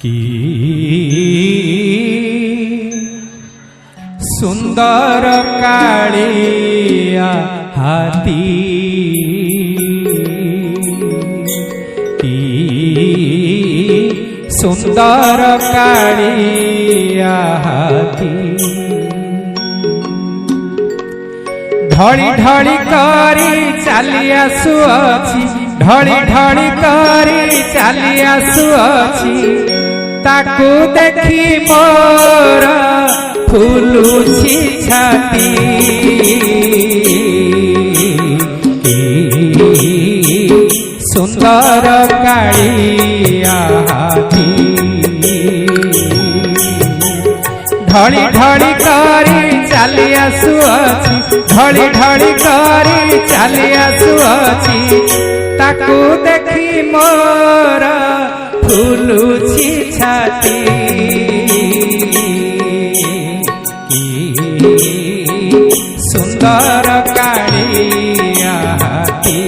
की सुंदर कालिया हाथी की सुंदर कालिया हाथी ढली ढली करी चली आसुअछि ढली ढली करी चली आसुअछि ताकू देखी मोर फुलुछि छाती सुंदर कालिया हाथी ढली ढली करी चली आसुअछि ढली ढली करी चली आसुअछि ताकू देखी मोर फुलुछि छाती सुंदर कालिया हाथी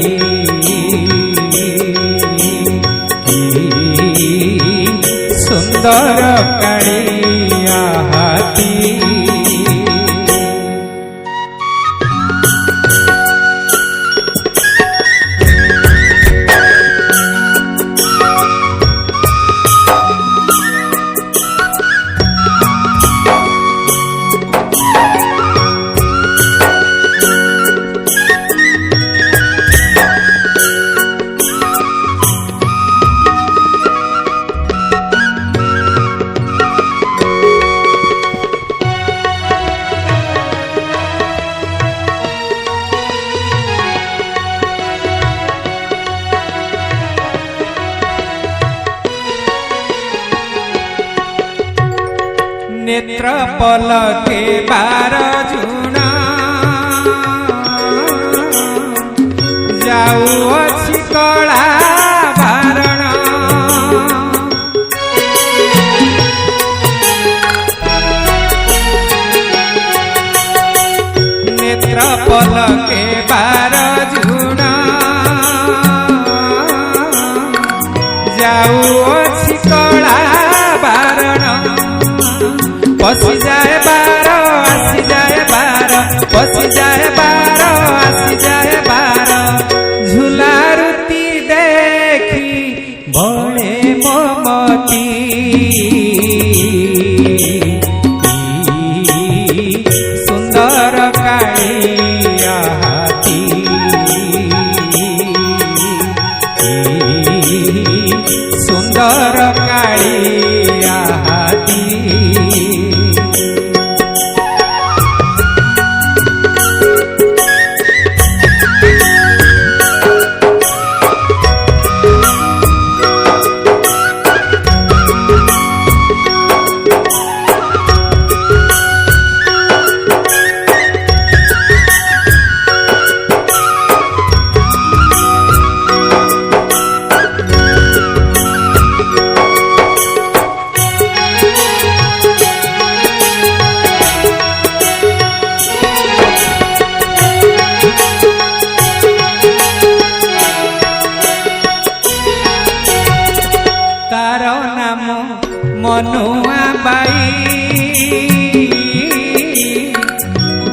सुंदर कालिया हाथी नेत्र पलके बार जुना जाऊअछि कला बारण नेत्र पलके बार जुना जाऊअछि कला बारण पसी जाए बार आसी जाए बार पसी जाए बार आसी जाए बार झूला रुती देखी बड़े ममती सुंदर कालिया हाथी सुंदर कालिया हाथी मनुआ बाई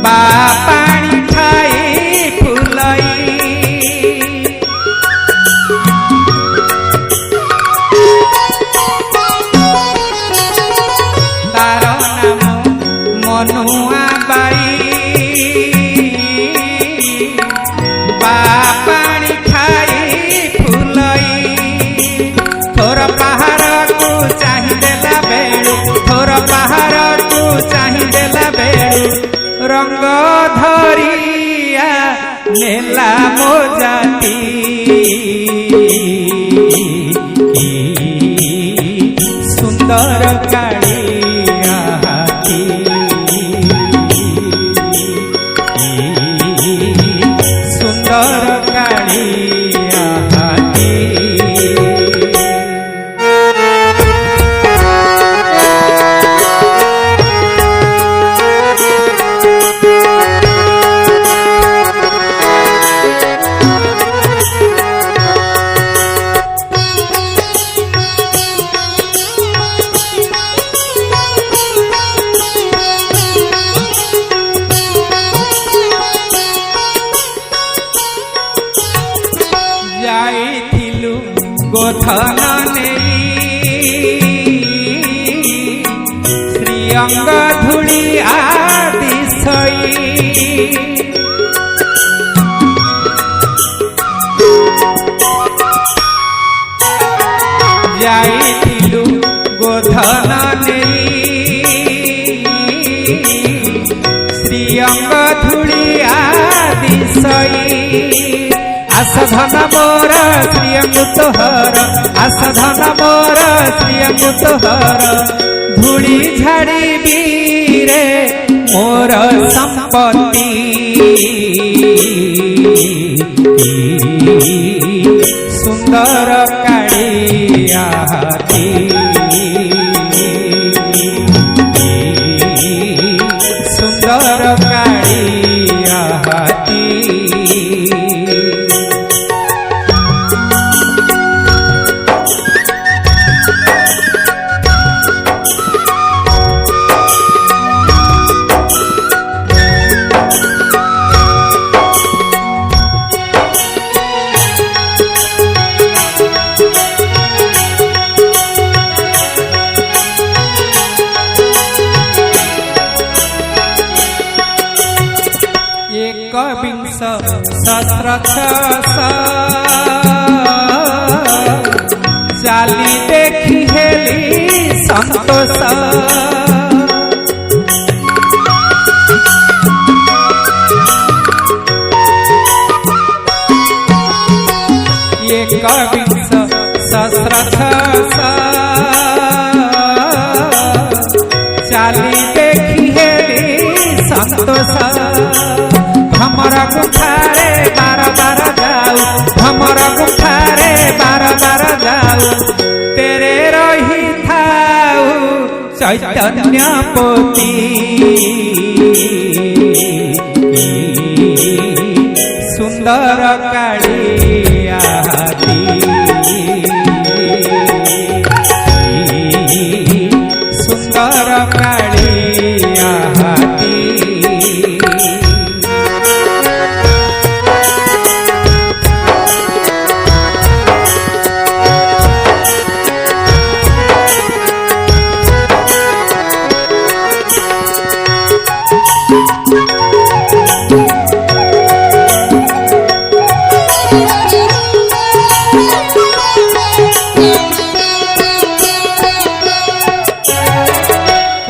बा पानी खाई फुलई तार नाम मनुआ बाई बा पानी खाई फुलई थोर पहाड़ को चाहिदेला बेलू थोर पहाड़ को चाहिदेला बेलू रंग धरिया नेला मो जाती सुंदर कालिया हाथी सुंदर कालिया हाथी अंग धूली आदि सई जाइथिलु गोधन नेई श्रीअंग धूली आदि सई आसधन मोर श्रीअंग तोहर आसधन मोर श्रीअंग तोहर धूली झाड़ी बीरे मोर संपत्ति सुंदर कालिया हाथी सुंदर कालिया हाथी एकविंश सहस्रश चाली देखी हेली संतोष एकविंश सहस्रश चाली देखी हेली संतोष हमरा गुठारे बार बार जाऊ हमरा गुठारे बार बार जाऊ तेरे रही थाऊ चैतन्य पोती सुंदर कालिया हाथी सुंदर कालिया हाथी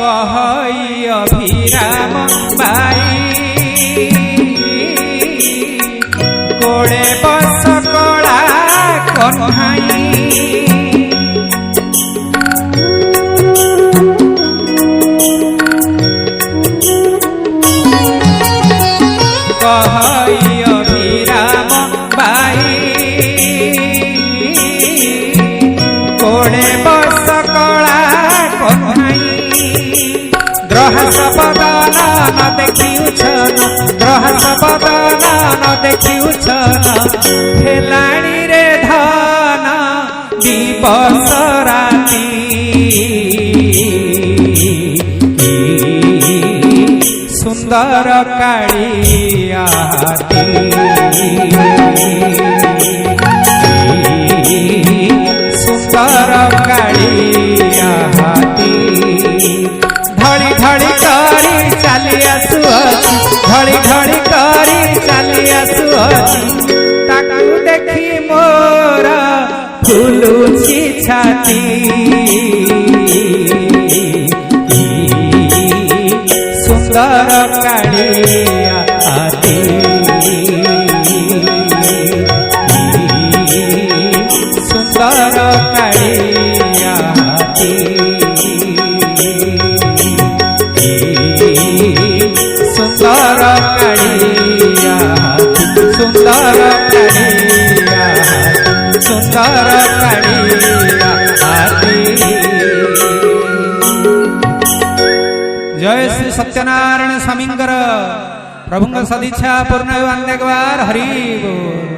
कहई अभिराम बाई कोड़े बस कला कन्हाई कहई अभिराम बाई कोड़े बस कला कन्हाई ग्रहस बदन न देखिउछन ग्रहस बदन न देखिउछन हेलाणी रे धन दिवस राति सुंदर कालिया हाथी सुंदर कालिया हाथी धड़ी धड़ी करी चली आसुअछि धड़ी धड़ी करी चली आसुअछि ताकू देखी मोर फुलुछि छाती सुंदर कालिया हाथी सुंदर कालिया हाथी सुंदर कालिया सुंदर कालिया सुंदर कालिया हाथी। जय श्री सत्यनारायण स्वामींकर प्रभुंग सदिच्छा पूर्ण हरि बोल।